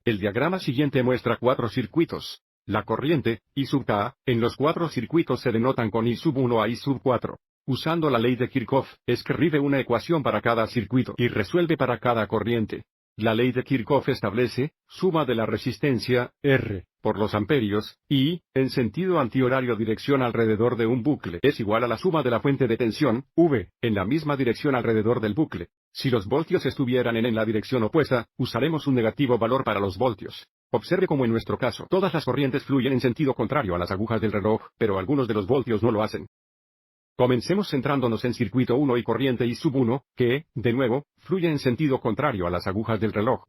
El diagrama siguiente muestra 4 circuitos. La corriente, I sub K, en los 4 circuitos se denotan con I sub 1 a I sub 4. Usando la ley de Kirchhoff, escribe una ecuación para cada circuito y resuelve para cada corriente. La ley de Kirchhoff establece, suma de la resistencia, R, por los amperios, I, en sentido antihorario dirección alrededor de un bucle, es igual a la suma de la fuente de tensión, V, en la misma dirección alrededor del bucle. Si los voltios estuvieran en la dirección opuesta, usaremos un negativo valor para los voltios. Observe cómo en nuestro caso, todas las corrientes fluyen en sentido contrario a las agujas del reloj, pero algunos de los voltios no lo hacen. Comencemos centrándonos en circuito 1 y corriente I sub 1, que, de nuevo, fluye en sentido contrario a las agujas del reloj.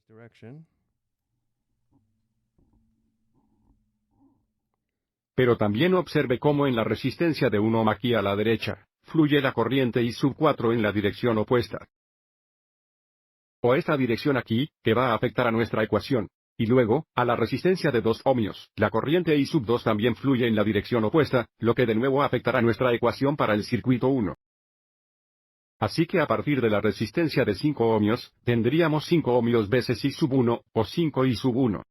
Pero también observe cómo en la resistencia de 1 ohm aquí a la derecha, fluye la corriente I sub 4 en la dirección opuesta. O esta dirección aquí, que va a afectar a nuestra ecuación. Y luego, a la resistencia de 2 ohmios, la corriente I sub 2 también fluye en la dirección opuesta, lo que de nuevo afectará nuestra ecuación para el circuito 1. Así que a partir de la resistencia de 5 ohmios, tendríamos 5 ohmios veces I sub 1, o 5 I sub 1.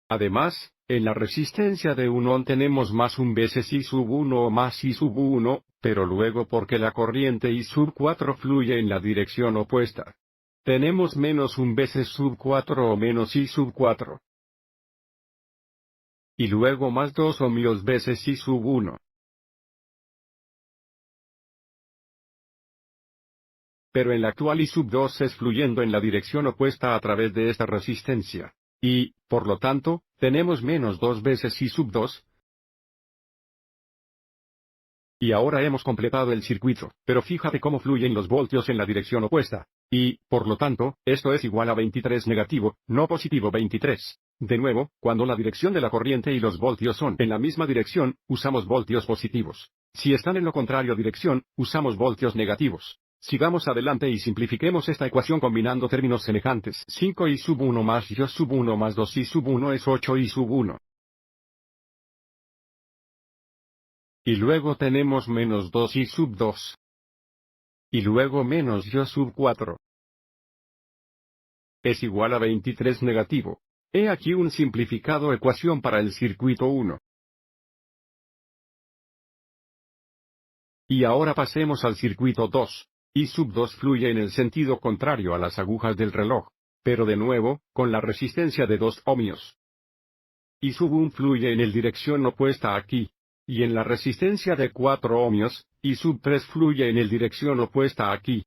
Además, en la resistencia de 1 ohm tenemos más un veces I sub 1 o más I sub 1, pero luego porque la corriente I sub 4 fluye en la dirección opuesta, tenemos menos un veces sub 4 o menos I sub 4. Y luego más 2 ohmios veces I sub 1. Pero en la actual I sub 2 es fluyendo en la dirección opuesta a través de esta resistencia. Y, por lo tanto, tenemos menos 2 veces I sub 2. Y ahora hemos completado el circuito, pero fíjate cómo fluyen los voltios en la dirección opuesta. Y, por lo tanto, esto es igual a 23 negativo, no positivo 23. De nuevo, cuando la dirección de la corriente y los voltios son en la misma dirección, usamos voltios positivos. Si están en la contraria dirección, usamos voltios negativos. Sigamos adelante y simplifiquemos esta ecuación combinando términos semejantes. 5i sub 1 más y sub 1 más 2i sub 1 es 8i sub 1. Y luego tenemos menos 2i sub 2. Y luego menos y sub 4. Es igual a 23 negativo. He aquí un simplificado ecuación para el circuito 1. Y ahora pasemos al circuito 2. I sub 2 fluye en el sentido contrario a las agujas del reloj, pero de nuevo, con la resistencia de 2 ohmios. I sub 1 fluye en el dirección opuesta aquí, y en la resistencia de 4 ohmios, I sub 3 fluye en el dirección opuesta aquí.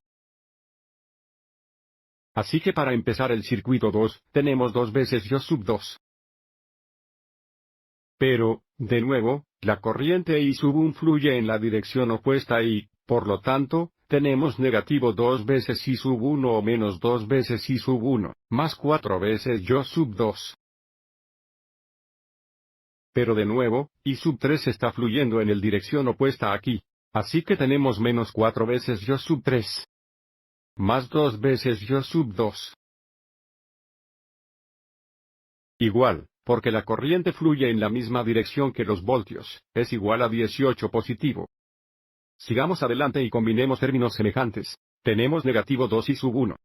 Así que para empezar el circuito 2, tenemos 2 veces I sub 2. Pero, de nuevo, la corriente I sub 1 fluye en la dirección opuesta y, por lo tanto, tenemos negativo 2 veces I sub 1 o menos 2 veces I sub 1, más 4 veces I sub 2. Pero de nuevo, I sub 3 está fluyendo en el dirección opuesta aquí. Así que tenemos menos 4 veces I sub 3. Más 2 veces I sub 2. Igual, porque la corriente fluye en la misma dirección que los voltios, es igual a 18 positivo. Sigamos adelante y combinemos términos semejantes. Tenemos negativo 2i sub 1.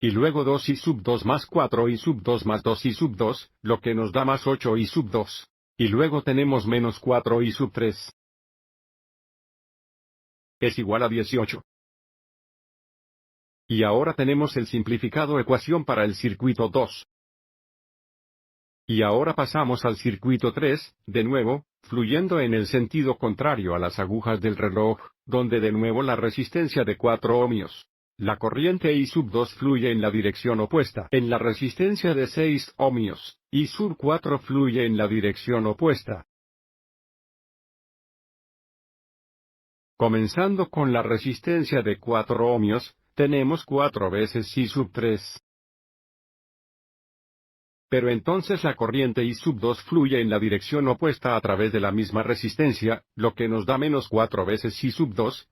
Y luego 2i sub 2 más 4i sub 2 más 2i sub 2, lo que nos da más 8i sub 2. Y luego tenemos menos 4i sub 3. Es igual a 18. Y ahora tenemos el simplificado ecuación para el circuito 2. Y ahora pasamos al circuito 3, de nuevo, fluyendo en el sentido contrario a las agujas del reloj, donde de nuevo la resistencia de 4 ohmios. La corriente I sub 2 fluye en la dirección opuesta. En la resistencia de 6 ohmios, I sub 4 fluye en la dirección opuesta. Comenzando con la resistencia de 4 ohmios, tenemos 4 veces I sub 3. Pero entonces la corriente I sub 2 fluye en la dirección opuesta a través de la misma resistencia, lo que nos da menos 4 veces I sub 2.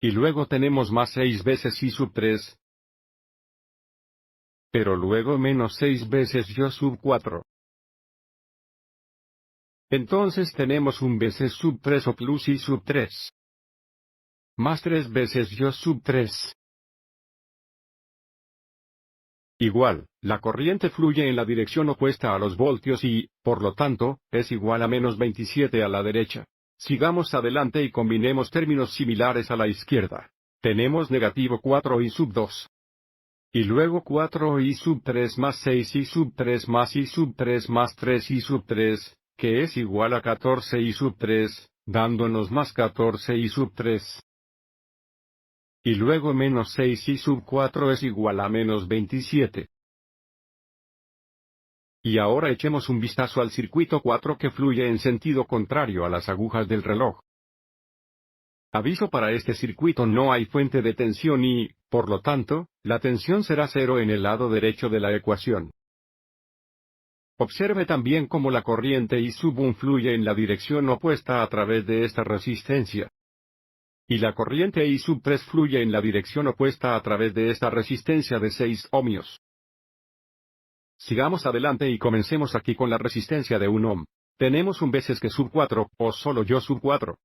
Y luego tenemos más 6 veces I sub 3. Pero luego menos 6 veces I sub 4. Entonces tenemos un veces sub 3 o plus I sub 3. Más 3 veces I sub 3. Igual, la corriente fluye en la dirección opuesta a los voltios y, por lo tanto, es igual a menos 27 a la derecha. Sigamos adelante y combinemos términos similares a la izquierda. Tenemos negativo 4 y sub 2. Y luego 4 y sub 3 más 6 y sub 3 más y sub 3 más 3 y sub 3, que es igual a 14 y sub 3, dándonos más 14 y sub 3. Y luego menos 6 y sub 4 es igual a menos 27. Y ahora echemos un vistazo al circuito 4 que fluye en sentido contrario a las agujas del reloj. Aviso: para este circuito no hay fuente de tensión y, por lo tanto, la tensión será cero en el lado derecho de la ecuación. Observe también cómo la corriente I sub 1 fluye en la dirección opuesta a través de esta resistencia. Y la corriente I sub 3 fluye en la dirección opuesta a través de esta resistencia de 6 ohmios. Sigamos adelante y comencemos aquí con la resistencia de 1 ohm. Tenemos un veces que sub 4, o solo yo sub 4.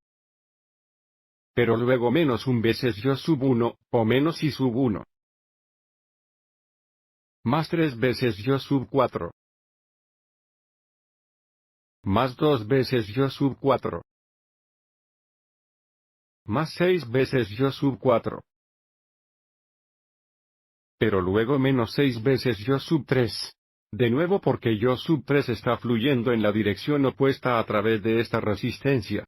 Pero luego menos un veces yo sub 1, o menos I sub 1. Más 3 veces yo sub 4. Más 2 veces yo sub 4. Más 6 veces yo sub 4. Pero luego menos 6 veces yo sub 3. De nuevo porque yo sub 3 está fluyendo en la dirección opuesta a través de esta resistencia.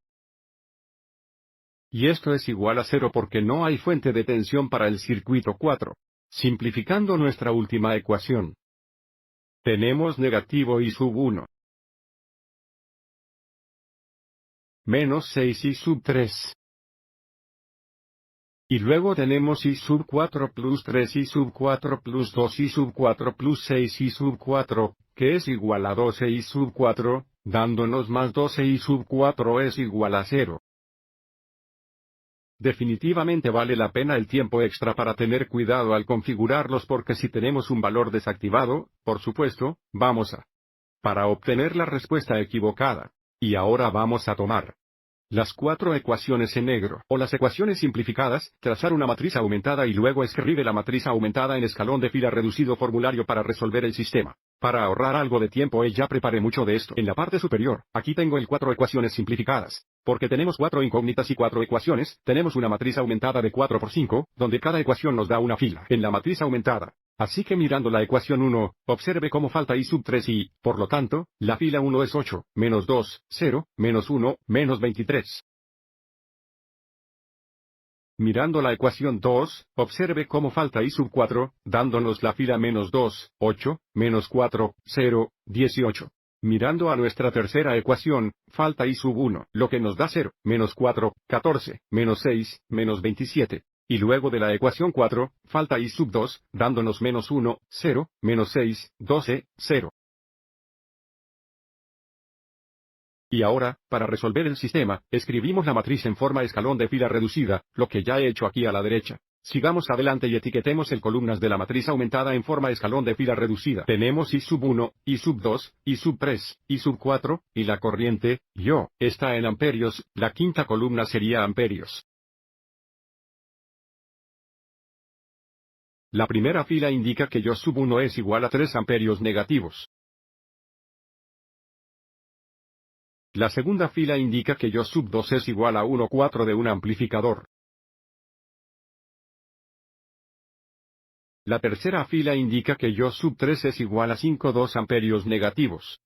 Y esto es igual a 0 porque no hay fuente de tensión para el circuito 4. Simplificando nuestra última ecuación. Tenemos negativo I sub 1. Menos 6 I sub 3. Y luego tenemos I sub 4 plus 3 I sub 4 plus 2 I sub 4 plus 6 I sub 4, que es igual a 12 I sub 4, dándonos más 12 I sub 4 es igual a 0. Definitivamente vale la pena el tiempo extra para tener cuidado al configurarlos porque si tenemos un valor desactivado, por supuesto, vamos a para obtener la respuesta equivocada. Y ahora vamos a tomar las 4 ecuaciones en negro, o las ecuaciones simplificadas, trazar una matriz aumentada y luego escribe la matriz aumentada en escalón de fila reducido formulario para resolver el sistema. Para ahorrar algo de tiempo ya preparé mucho de esto. En la parte superior, aquí tengo el 4 ecuaciones simplificadas. Porque tenemos 4 incógnitas y 4 ecuaciones, tenemos una matriz aumentada de 4 por 5, donde cada ecuación nos da una fila en la matriz aumentada. Así que mirando la ecuación 1, observe cómo falta I sub 3 y, por lo tanto, la fila 1 es 8, menos 2, 0, menos 1, menos 23. Mirando la ecuación 2, observe cómo falta I sub 4, dándonos la fila menos 2, 8, menos 4, 0, 18. Mirando a nuestra tercera ecuación, falta I sub 1, lo que nos da 0, menos 4, 14, menos 6, menos 27. Y luego de la ecuación 4, falta I sub 2, dándonos menos 1, 0, menos 6, 12, 0. Y ahora, para resolver el sistema, escribimos la matriz en forma escalón de fila reducida, lo que ya he hecho aquí a la derecha. Sigamos adelante y etiquetemos el columnas de la matriz aumentada en forma escalón de fila reducida. Tenemos I sub 1, I sub 2, I sub 3, I sub 4, y la corriente, yo, está en amperios, la quinta columna sería amperios. La primera fila indica que yo sub 1 es igual a 3 amperios negativos. La segunda fila indica que yo sub 2 es igual a 1/4 de un amplificador. La tercera fila indica que yo sub 3 es igual a 5/2 amperios negativos.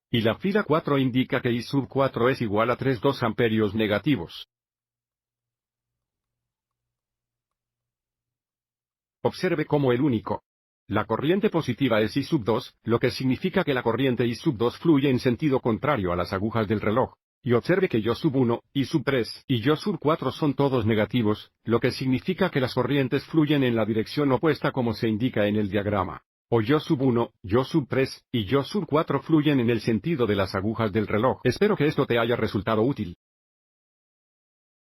Y la fila 4 indica que I sub 4 es igual a 3/2 amperios negativos. Observe cómo el único. La corriente positiva es I sub 2, lo que significa que la corriente I sub 2 fluye en sentido contrario a las agujas del reloj. Y observe que yo sub 1, I sub 3 y yo sub 4 son todos negativos, lo que significa que las corrientes fluyen en la dirección opuesta como se indica en el diagrama. O yo sub 1, yo sub 3 y yo sub 4 fluyen en el sentido de las agujas del reloj. Espero que esto te haya resultado útil.